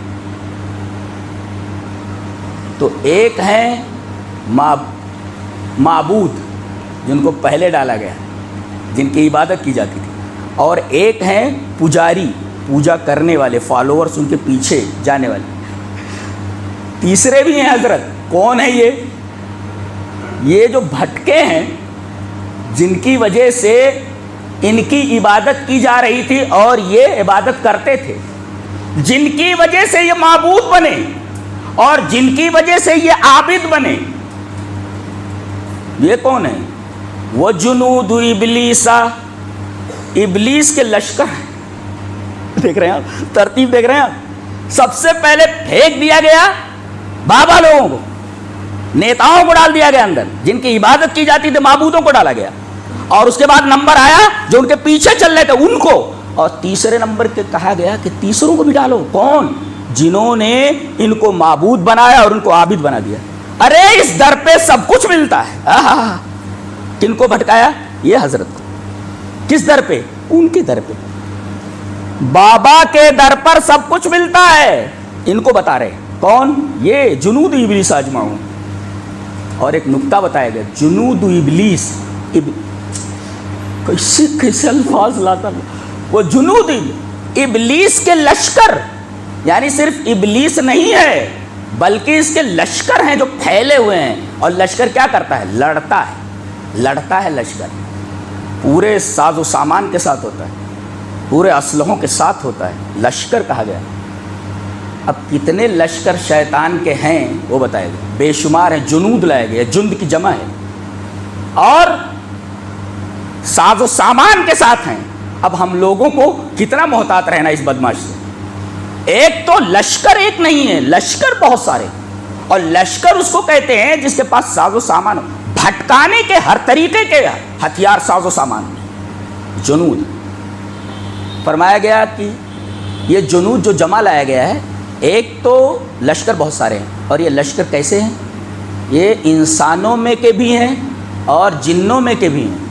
تو ایک ہیں معبود جن کو پہلے ڈالا گیا, جن کی عبادت کی جاتی تھی, اور ایک ہیں پجاری, پوجا کرنے والے, فالوورز ان کے پیچھے جانے والے. تیسرے بھی ہیں حضرت. کون ہے یہ جو بھٹکے ہیں جن کی وجہ سے ان کی عبادت کی جا رہی تھی اور یہ عبادت کرتے تھے, جن کی وجہ سے یہ معبود بنے اور جن کی وجہ سے یہ عابد بنے. یہ کون ہے؟ وہ جنود ابلیس, ابلیس کے لشکر ہیں. دیکھ رہے ہیں آپ, ترتیب دیکھ رہے ہیں آپ. سب سے پہلے پھینک دیا گیا بابا لوگوں کو, نیتاؤں کو ڈال دیا گیا اندر, جن کی عبادت کی جاتی تھی معبودوں کو ڈالا گیا, اور اس کے بعد نمبر آیا جو ان کے پیچھے چل رہے تھے ان کو, اور تیسرے نمبر کے کہا گیا کہ تیسروں کو بھی ڈالو. کون؟ جنہوں نے ان کو معبود بنایا اور ان کو عابد بنا دیا. ارے اس در پہ سب کچھ ملتا ہے. کن کو بھٹکایا؟ یہ حضرت کو. کس در پہ؟ ان کے در پہ. بابا کے در پر سب کچھ ملتا ہے. ان کو بتا رہے کون؟ یہ جنود ابلیس اجمعون. اور ایک نکتہ بتایا گیا, جنود ابلیس, کیسے الفاظ لاتا. وہ جنود ابلیس کے لشکر, یعنی صرف ابلیس نہیں ہے بلکہ اس کے لشکر ہیں جو پھیلے ہوئے ہیں. اور لشکر کیا کرتا ہے؟ لڑتا ہے. لڑتا ہے لشکر, پورے ساز و سامان کے ساتھ ہوتا ہے, پورے اسلحوں کے ساتھ ہوتا ہے. لشکر کہا گیا. اب کتنے لشکر شیطان کے ہیں وہ بتائے گا. بے شمار ہیں. جنود لائے گئے, جند کی جمع ہے, اور ساز و سامان کے ساتھ ہیں. اب ہم لوگوں کو کتنا محتاط رہنا اس بدماش سے. ایک تو لشکر ایک نہیں ہے, لشکر بہت سارے. اور لشکر اس کو کہتے ہیں جس کے پاس ساز و سامان ہو, بھٹکانے کے ہر طریقے کے ہتھیار, ساز و سامان. جنود فرمایا گیا کہ یہ جنود جو جمع لایا گیا ہے, ایک تو لشکر بہت سارے ہیں, اور یہ لشکر کیسے ہیں؟ یہ انسانوں میں کے بھی ہیں اور جنوں میں کے بھی ہیں.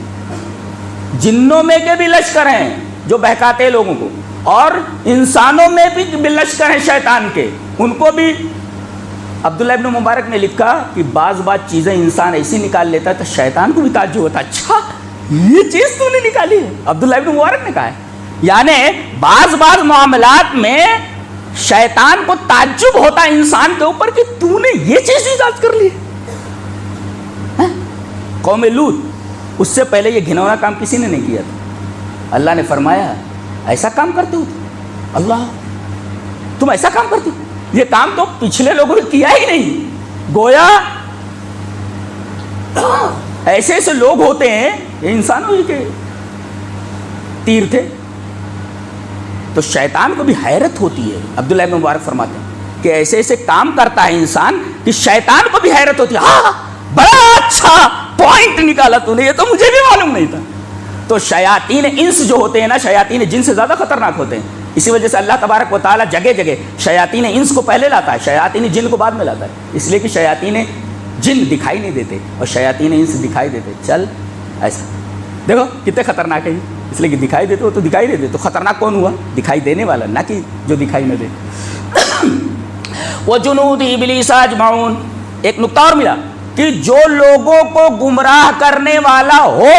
جنوں میں کے بھی لشکر ہیں جو بہکاتے ہیں لوگوں کو, اور انسانوں میں بھی لشکر ہیں شیطان کے, ان کو بھی. عبداللہ ابن مبارک نے لکھا کہ بعض چیزیں انسان ایسی نکال لیتا ہے تو شیطان کو بھی تعجب ہوتا, اچھا یہ چیز تو نے نکالی ہے. عبداللہ ابن مبارک نے کہا ہے, یعنی بعض معاملات میں شیطان کو تعجب ہوتا ہے انسان کے اوپر کہ تو نے یہ چیز ایجاد کر لی. قوم لوط, اس سے پہلے یہ گھنونا کام کسی نے نہیں کیا تھا. اللہ نے فرمایا ایسا کام کرتے ہو؟ اللہ تم ایسا کام کرتے ہو؟ یہ کام تو پچھلے لوگوں نے کیا ہی نہیں. گویا ایسے ایسے لوگ ہوتے ہیں، یہ انسانوں ہی کے تیر تھے. تو شیطان کو بھی حیرت ہوتی ہے. عبداللہ بن مبارک فرماتے ہیں کہ ایسے ایسے کام کرتا ہے انسان کہ شیطان کو بھی حیرت ہوتی ہے. ہاں بڑا اچھا پوائنٹ نکالا تو نے، یہ تو مجھے بھی معلوم نہیں تھا. تو شیاطین انس جو ہوتے ہیں نا، شیاطین جن سے زیادہ خطرناک ہوتے ہیں. اسی وجہ سے اللہ تبارک و تعالیٰ جگہ جگہ شیاطین انس کو پہلے لاتا ہے، شیاطین جن کو بعد میں لاتا ہے. اس لیے کہ شیاطین جن دکھائی نہیں دیتے اور شیاطین انس دکھائی دیتے. چل ایسا دیکھو کتنے خطرناک ہے، اس لیے کہ دکھائی دیتے ہو تو دکھائی دیتے. تو خطرناک کون ہوا؟ دکھائی دینے والا، نہ کہ جو دکھائی نہ دے. وجنود ابلیس اجمعون. ایک نقطہ اور ملا کہ جو لوگوں کو گمراہ کرنے والا ہو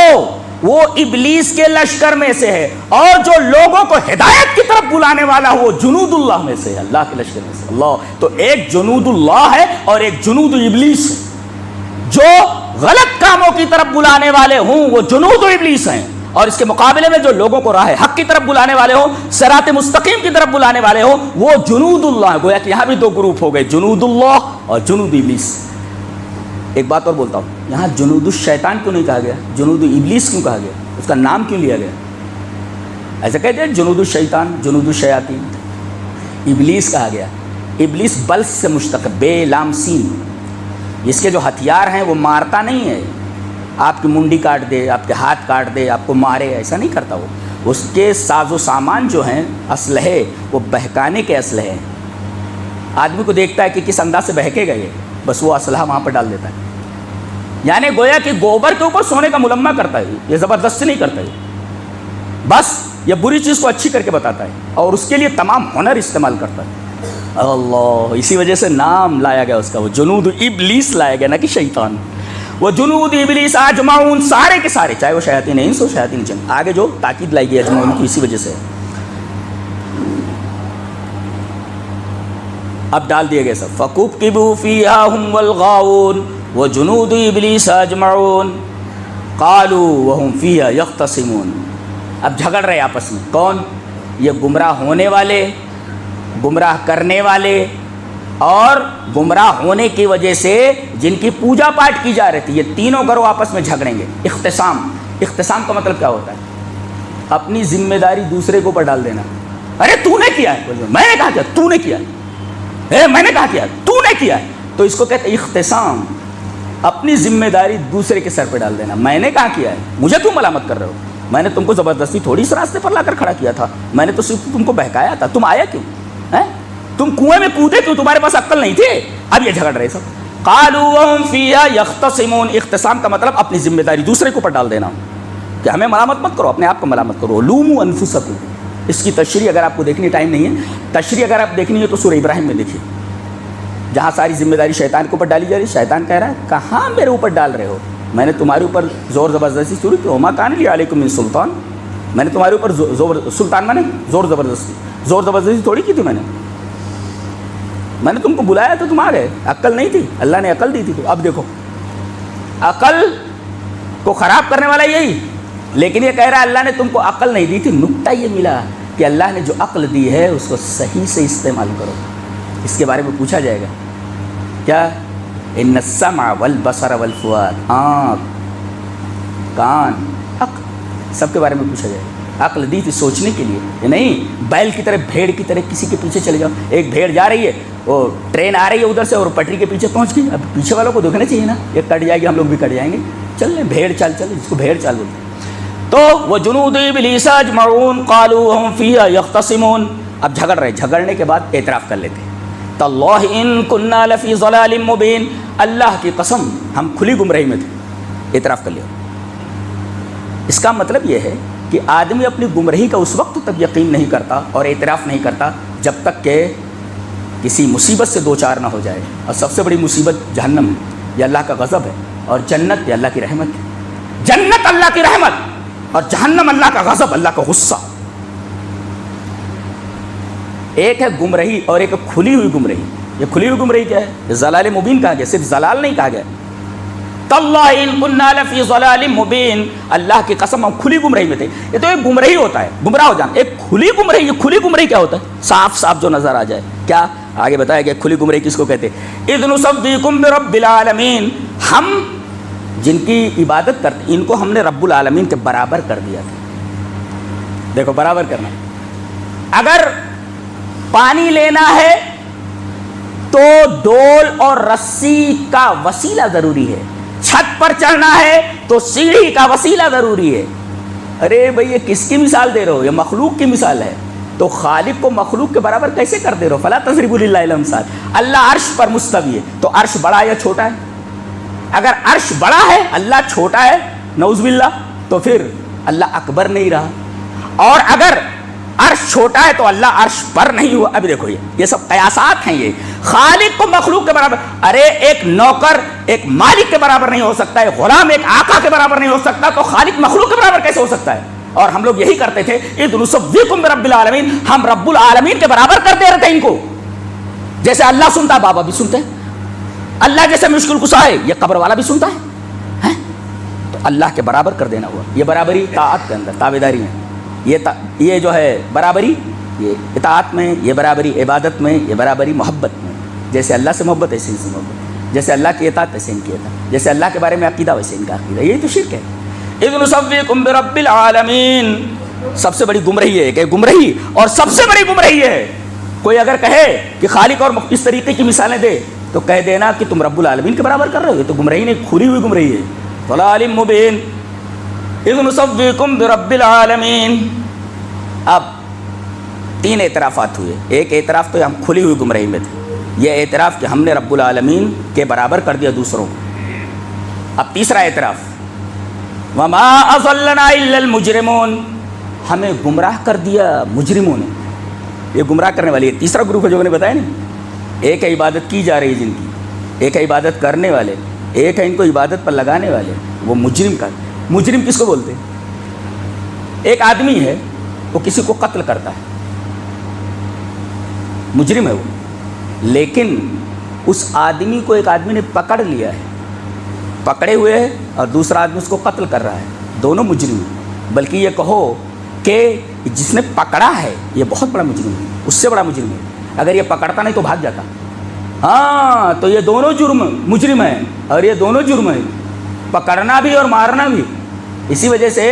وہ ابلیس کے لشکر میں سے ہے، اور جو لوگوں کو ہدایت کی طرف بلانے والا ہو وہ جنود اللہ میں سے ہے، اللہ کے لشکر میں سے. اللہ تو ایک جنود اللہ ہے اور ایک جنود ابلیس ہے. جو غلط کاموں کی طرف بلانے والے ہوں وہ جنود ابلیس ہیں، اور اس کے مقابلے میں جو لوگوں کو راہ حق کی طرف بلانے والے ہوں، صراط مستقیم کی طرف بلانے والے ہوں، وہ جنود اللہ ہیں. گویا کہ یہاں بھی دو گروپ ہو گئے، جنود اللہ اور جنود ابلیس. ایک بات اور بولتا ہوں، یہاں جنود الشیطان کیوں نہیں کہا گیا؟ جنود ابلیس کیوں کہا گیا؟ اس کا نام کیوں لیا گیا؟ ایسا کہتے ہیں جنود الشیطان، جنود الشیاطین. ابلیس کہا گیا. ابلیس بلس سے مشتق، بے لام سین. اس کے جو ہتھیار ہیں وہ مارتا نہیں ہے، آپ کی منڈی کاٹ دے، آپ کے ہاتھ کاٹ دے، آپ کو مارے، ایسا نہیں کرتا. وہ اس کے ساز و سامان جو ہیں، اسلحے، وہ بہکانے کے اسلحے ہیں. آدمی کو دیکھتا ہے کہ کس انداز سے بہکے گئے، بس وہ اسلحہ وہاں پر ڈال دیتا ہے. یعنی گویا کہ گوبر کے اوپر سونے کا ملمہ کرتا ہے. یہ زبردستی نہیں کرتا ہے، بس یہ بری چیز کو اچھی کر کے بتاتا ہے اور اس کے لیے تمام ہنر استعمال کرتا ہے. اللہ، اسی وجہ سے نام لایا گیا اس کا، وہ جنود ابلیس لایا گیا، نہ کہ شیطان. وہ جنود ابلیس اجمعون، سارے کے سارے، چاہے وہ شیاطین انس ہو شیاطین جن. آگے جو تاکید لائی گئی اجمعون کی اسی وجہ سے. اب ڈال دیے گئے سب. فَكُبْكِبُوا فِيهَا هُمْ وَالْغَاوُونَ وَجُنُودُ إِبْلِيسَ أَجْمَعُونَ قَالُوا وَهُمْ فِيهَا يَخْتَصِمُونَ. اب جھگڑ رہے آپس میں. کون؟ یہ گمراہ ہونے والے، گمراہ کرنے والے، اور گمراہ ہونے کی وجہ سے جن کی پوجا پاٹ کی جا رہی تھی. یہ تینوں گروہ آپس میں جھگڑیں گے. اختصام. اختصام کا مطلب کیا ہوتا ہے؟ اپنی ذمہ داری دوسرے کے اوپر ڈال دینا. ارے تو نے کیا ہے، میں نے کہا کیا، تو نے کیا ہے، میں نے کہا کیا، تو نے کیا ہے. تو اس کو کہتے ہیں اختصام. اپنی ذمہ داری دوسرے کے سر پہ ڈال دینا. میں نے کہا کیا ہے، مجھے کیوں ملامت کر رہے ہو؟ میں نے تم کو زبردستی تھوڑی اس راستے پر لا کر کھڑا کیا تھا، میں نے تو صرف تم کو بہکایا تھا. تم آیا کیوں؟ تم کنویں میں کودے کیوں؟ تمہارے پاس عقل نہیں تھی. اب یہ جھگڑ رہے سب. قالوا وهم فيها يختصمون. اختصام کا مطلب اپنی ذمہ داری دوسرے کے اوپر ڈال دینا، کہ ہمیں ملامت مت کرو، اپنے آپ کو ملامت کرو. لوموا انفسکم. اس کی تشریح اگر آپ کو دیکھنی، ٹائم نہیں ہے، تشریح اگر آپ دیکھنی ہے تو سورہ ابراہیم میں دیکھیے، جہاں ساری ذمہ داری شیطان کے اوپر ڈالی جا رہی ہے. شیطان کہہ رہا ہے کہاں میرے اوپر ڈال رہے ہو، میں نے تمہارے اوپر زور زبردستی شروع کی. وما کان لی علیکم من سلطان. میں نے تمہارے اوپر سلطان میں نے زور زبردستی تھوڑی کی تھی. میں نے تم کو بلایا تو تم آ گئے. عقل نہیں تھی، اللہ نے عقل دی تھی. تو اب دیکھو، عقل کو خراب کرنے والا یہی، لیکن یہ کہہ رہا ہے اللہ نے تم کو عقل نہیں دی تھی. نکتہ یہ ملا کہ اللہ نے جو عقل دی ہے اس کو صحیح سے استعمال کرو. اس کے بارے میں پوچھا جائے گا. کیا؟ ان السمع والبصر والفؤاد. آنکھ، کان، عقل، سب کے بارے میں پوچھا جائے گا. عقل دی تھی سوچنے کے لیے، یہ نہیں بیل کی طرح، بھیڑ کی طرح کسی کے پیچھے چلے جاؤ. ایک بھیڑ جا رہی ہے، وہ ٹرین آ رہی ہے ادھر سے اور پٹری کے پیچھے پہنچ گئی. اب پیچھے والوں کو دیکھنا چاہیے نا، یہ کٹ جائے گی ہم لوگ بھی کٹ جائیں گے. چل لیں بھیڑ چال، چل جس کو بھیڑ چال بولتے ہیں. تو وہ جنود ابلیس اجمعون قالوا وهم فيها يختصمون. اب جھگڑ رہے، جھگڑنے کے بعد اعتراف کر لیتے. تاللہ ان كنا لفی ضلال مبین. اللہ کی قسم ہم کھلی گمراہی میں تھے. اعتراف کر لیا. اس کا مطلب یہ ہے کہ آدمی اپنی گمراہی کا اس وقت تک یقین نہیں کرتا اور اعتراف نہیں کرتا جب تک کہ کسی مصیبت سے دوچار نہ ہو جائے. اور سب سے بڑی مصیبت جہنم ہے، یہ اللہ کا غضب ہے، اور جنت یہ اللہ کی رحمت ہے. جنت اللہ کی رحمت اور جہنم اللہ کا غضب، اللہ کا غصہ. ایک ہے گمراہی اور ایک کھلی ہوئی گمراہی. یہ کھلی ہوئی گمراہی کیا ہے؟ ضلال مبین کہا گیا، صرف ضلال نہیں کہا گیا. تاللہ ان کنا لفی ضلال مبین. اللہ کی قسم ہم کھلی گمراہی میں تھے. یہ تو ایک گمراہی ہوتا ہے، گمراہ ہو جانا. ایک کھلی گمراہی. یہ کھلی گمراہی کیا ہوتا ہے؟ صاف صاف جو نظر آ جائے. کیا آگے بتایا گیا کھلی گمراہی کس کو کہتے ہیں؟ اذ نصدیکم برب العالمین. ہم جن کی عبادت کرتے ان کو ہم نے رب العالمین کے برابر کر دیا تھا. دیکھو برابر کرنا, اگر پانی لینا ہے تو ڈول اور رسی کا وسیلہ ضروری ہے, چھت پر چڑھنا ہے تو سیڑھی کا وسیلہ ضروری ہے. ارے بھئی یہ کس کی مثال دے رہے ہو؟ یہ مخلوق کی مثال ہے. تو خالق کو مخلوق کے برابر کیسے کر دے رہے ہو؟ فلا تضربوا للہ الامثال. اللہ عرش پر مستوی ہے تو عرش بڑا یا چھوٹا ہے؟ اگر عرش بڑا ہے اللہ چھوٹا ہے نعوذ باللہ, تو پھر اللہ اکبر نہیں رہا. اور اگر عرش چھوٹا ہے تو اللہ عرش پر نہیں ہوا. ابھی دیکھو یہ سب قیاسات ہیں. یہ خالق کو مخلوق کے برابر, ارے ایک نوکر ایک مالک کے برابر نہیں ہو سکتا ہے, غلام ایک آقا کے برابر نہیں ہو سکتا, تو خالق مخلوق کے برابر کیسے ہو سکتا ہے؟ اور ہم لوگ یہی کرتے تھے, اذ نسویکم برب العالمین, ہم رب العالمین کے برابر کر دے رہے تھے ان کو. جیسے اللہ سنتا ہے بابا بھی سنتے ہیں, اللہ جیسے مشکل کشا ہے یہ قبر والا بھی سنتا ہے, تو اللہ کے برابر کر دینا ہوا. یہ برابری طاعت کے اندر تابعداری میں, یہ جو ہے برابری یہ اطاعت میں, یہ برابری عبادت میں, یہ برابری محبت میں. جیسے اللہ سے محبت ایسے ان سے محبت, جیسے اللہ کی اطاعت ایسے ان کی اطاعت, جیسے اللہ کے بارے میں عقیدہ ویسے ان کا عقیدہ. یہی تو شرک ہے. اذ نسویکم برب العالمین, سب سے بڑی گمراہی ہے کہ گمراہی, اور سب سے بڑی گمراہی ہے کوئی اگر کہے کہ خالق اور اس طریقے کی مثالیں دے تو کہہ دینا کہ تم رب العالمین کے برابر کر رہے ہو. یہ تو گمراہی نہیں, کھلی ہوئی گمراہی ہے. ضلال مبین. اذ نسویکم برب العالمین. اب تین اعترافات ہوئے. ایک اعتراف تو ہم کھلی ہوئی گمراہی میں تھے, یہ اعتراف کہ ہم نے رب العالمین کے برابر کر دیا دوسروں کو. اب تیسرا اعتراف, وما اضلنا الا المجرمون, ہمیں گمراہ کر دیا مجرموں نے. یہ گمراہ کرنے والی ہے تیسرا گروپ ہے جو میں نے بتایا نا. ایک ہے عبادت کی جا رہی ہے جن کی, ایک ہے عبادت کرنے والے, ایک ہے ان کو عبادت پر لگانے والے. وہ مجرم کا, مجرم کس کو بولتے ہیں؟ ایک آدمی ہے وہ کسی کو قتل کرتا ہے, مجرم ہے وہ, لیکن اس آدمی کو ایک آدمی نے پکڑ لیا ہے, پکڑے ہوئے ہے, اور دوسرا آدمی اس کو قتل کر رہا ہے. دونوں مجرم ہیں. بلکہ یہ کہو کہ جس نے پکڑا ہے یہ بہت بڑا مجرم ہے, اس سے بڑا مجرم ہے. اگر یہ پکڑتا نہیں تو بھاگ جاتا. ہاں تو یہ دونوں مجرم ہیں, اور یہ دونوں جرم ہیں, پکڑنا بھی اور مارنا بھی. اسی وجہ سے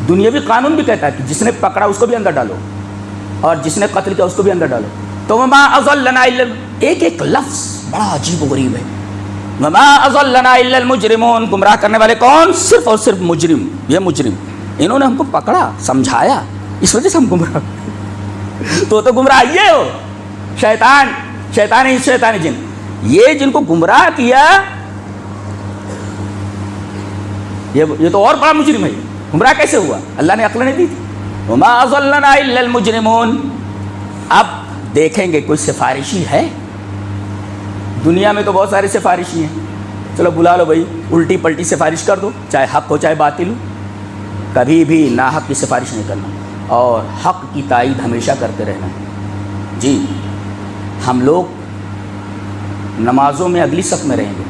دنیاوی قانون بھی کہتا ہے کہ جس نے پکڑا اس کو بھی اندر ڈالو, اور جس نے قتل کیا اس کو بھی اندر ڈالو. تو وما اضلنا الا, ایک ایک لفظ بڑا عجیب و غریب ہے. وما اضلنا الا المجرمون, گمراہ کرنے والے کون؟ صرف اور صرف مجرم. یہ مجرم, انہوں نے ہم کو پکڑا, سمجھایا, اس وجہ سے ہم گمراہ. تو گمراہ یہ ہو شیطان جن, یہ جن کو گمراہ کیا یہ تو اور بڑا مجرم ہے. گمراہ کیسے ہوا؟ اللہ نے عقل نہیں دی تھی. وما اضلنا الا المجرمون. اب دیکھیں گے کوئی سفارشی ہے دنیا میں؟ تو بہت سارے سفارشی ہیں. چلو بلا لو بھائی, الٹی پلٹی سفارش کر دو, چاہے حق ہو چاہے باطل ہو. کبھی بھی ناحق کی سفارش نہیں کرنا, اور حق کی تائید ہمیشہ کرتے رہنا. جی ہم لوگ نمازوں میں اگلی صف میں رہیں گے,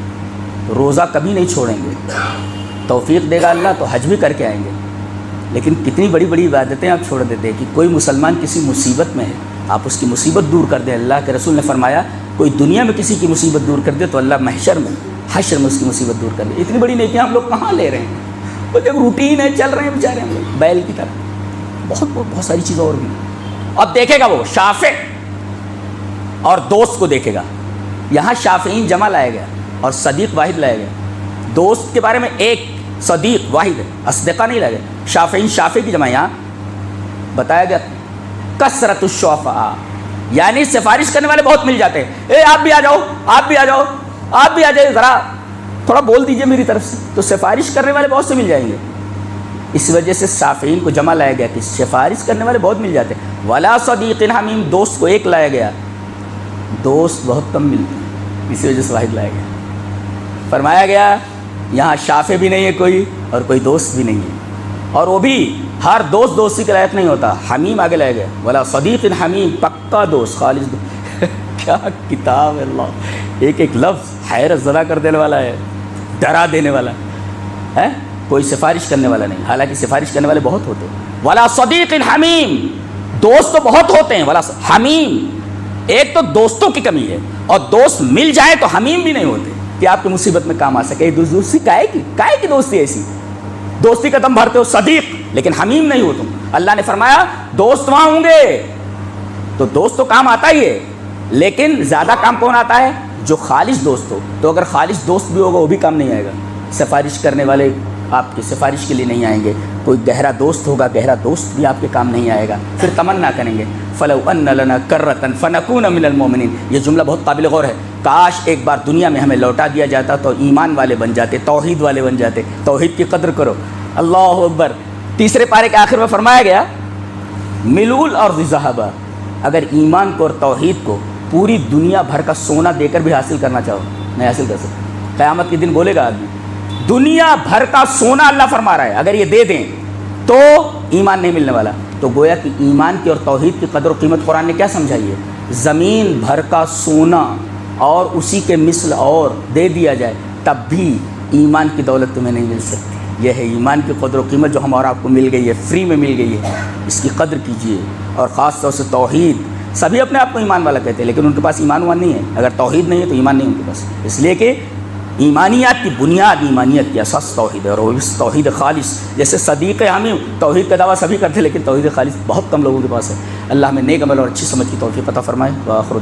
روزہ کبھی نہیں چھوڑیں گے, توفیق دے گا اللہ تو حج بھی کر کے آئیں گے. لیکن کتنی بڑی بڑی عبادتیں آپ چھوڑ دیتے ہیں کہ کوئی مسلمان کسی مصیبت میں ہے, آپ اس کی مصیبت دور کر دیں. اللہ کے رسول نے فرمایا کوئی دنیا میں کسی کی مصیبت دور کر دے تو اللہ حشر میں اس کی مصیبت دور کر دے. اتنی بڑی نیکیاں ہم لوگ کہاں لے رہے ہیں؟ وہ ایک روٹین ہے, چل رہے ہیں بیچارے ہم لوگ بیل کی طرح. بہت ساری چیزیں اور بھی. اب دیکھے گا وہ شافع اور دوست کو دیکھے گا. یہاں شافعین جمع لایا گیا اور صدیق واحد لایا گیا. دوست کے بارے میں ایک صدیق واحد ہے, اصدقاء نہیں لایا گیا. شافعین شافع کی جمع یہاں بتایا گیا. کثرت الشفعاء, یعنی سفارش کرنے والے بہت مل جاتے ہیں. اے آپ بھی آ جاؤ, آپ بھی آ جاؤ, آپ بھی آ جائے, ذرا تھوڑا بول دیجئے میری طرف سے, تو سفارش کرنے والے بہت سے مل جائیں گے. اس وجہ سے صافعین کو جمع لایا گیا کہ سفارش کرنے والے بہت مل جاتے ہیں. ولا صدیق حمیم, دوست کو ایک لایا گیا, دوست بہت کم ملتے ہیں, اسی وجہ سے واحد لایا گیا. فرمایا گیا یہاں شافع بھی نہیں ہے کوئی اور کوئی دوست بھی نہیں ہے, اور وہ بھی ہر دوست دوستی کے لائق نہیں ہوتا. حمیم آگے لایا گیا, ولا صدیق حمیم, پکا دوست, خالص دوست. کیا کتاب ہے اللہ, ایک ایک لفظ حیرت زدہ کر دینے والا ہے, ڈرا دینے والا ہے. کوئی سفارش کرنے والا نہیں, حالانکہ سفارش کرنے والے بہت ہوتے ہیں. ولا صدیق حمیم, دوست تو بہت ہوتے ہیں. ولا حمیم, ایک تو دوستوں کی کمی ہے, اور دوست مل جائے تو حمیم بھی نہیں ہوتے. کہ آپ کی مصیبت میں کام آ سکے. دوستی کائے کی دوستی ایسی؟ دوستی کا دم بھرتے ہو صدیق لیکن حمیم نہیں ہو تم. اللہ نے فرمایا دوست وہاں ہوں گے تو دوست تو کام آتا ہی ہے, لیکن زیادہ کام کون آتا ہے؟ جو خالص دوست ہو. تو اگر خالص دوست بھی ہوگا وہ بھی کام نہیں آئے گا. سفارش کرنے والے آپ کی سفارش کے لیے نہیں آئیں گے. کوئی گہرا دوست ہوگا, گہرا دوست بھی آپ کے کام نہیں آئے گا. پھر تمنا کریں گے فلو ان لنا کرۃ فنکون من المؤمنین. یہ جملہ بہت قابل غور ہے. کاش ایک بار دنیا میں ہمیں لوٹا دیا جاتا تو ایمان والے بن جاتے, توحید والے بن جاتے. توحید کی قدر کرو. اللہ اکبر. تیسرے پارے کے آخر میں فرمایا گیا ملول اور ذہبا. اگر ایمان کو اور توحید کو پوری دنیا بھر کا سونا دے کر بھی حاصل کرنا چاہو نہیں حاصل کر سکتے. قیامت کے دن بولے گا آدمی دنیا بھر کا سونا اللہ فرما رہا ہے اگر یہ دے دیں تو ایمان نہیں ملنے والا. تو گویا کہ ایمان کی اور توحید کی قدر و قیمت قرآن نے کیا سمجھائی ہے؟ زمین بھر کا سونا اور اسی کے مثل اور دے دیا جائے تب بھی ایمان کی دولت تمہیں نہیں مل سکتی. یہ ہے ایمان کی قدر و قیمت جو ہم اور آپ کو مل گئی ہے, فری میں مل گئی ہے. اس کی قدر کیجیے. اور خاص طور سے توحید. سبھی اپنے آپ کو ایمان والا کہتے ہیں لیکن ان کے پاس ایمان نہیں ہے. اگر توحید نہیں ہے تو ایمان نہیں ان کے پاس. اس لیے کہ ایمانیات کی بنیاد, ایمانیت کی اساس توحید ہے. اور وہ اس توحید خالص, جیسے صدیق حمیم, توحید کا دعویٰ سبھی کرتے ہیں لیکن توحید خالص بہت کم لوگوں کے پاس ہے. اللہ ہمیں نیک عمل اور اچھی سمجھ کی توفیق عطا فرمائے. وآخر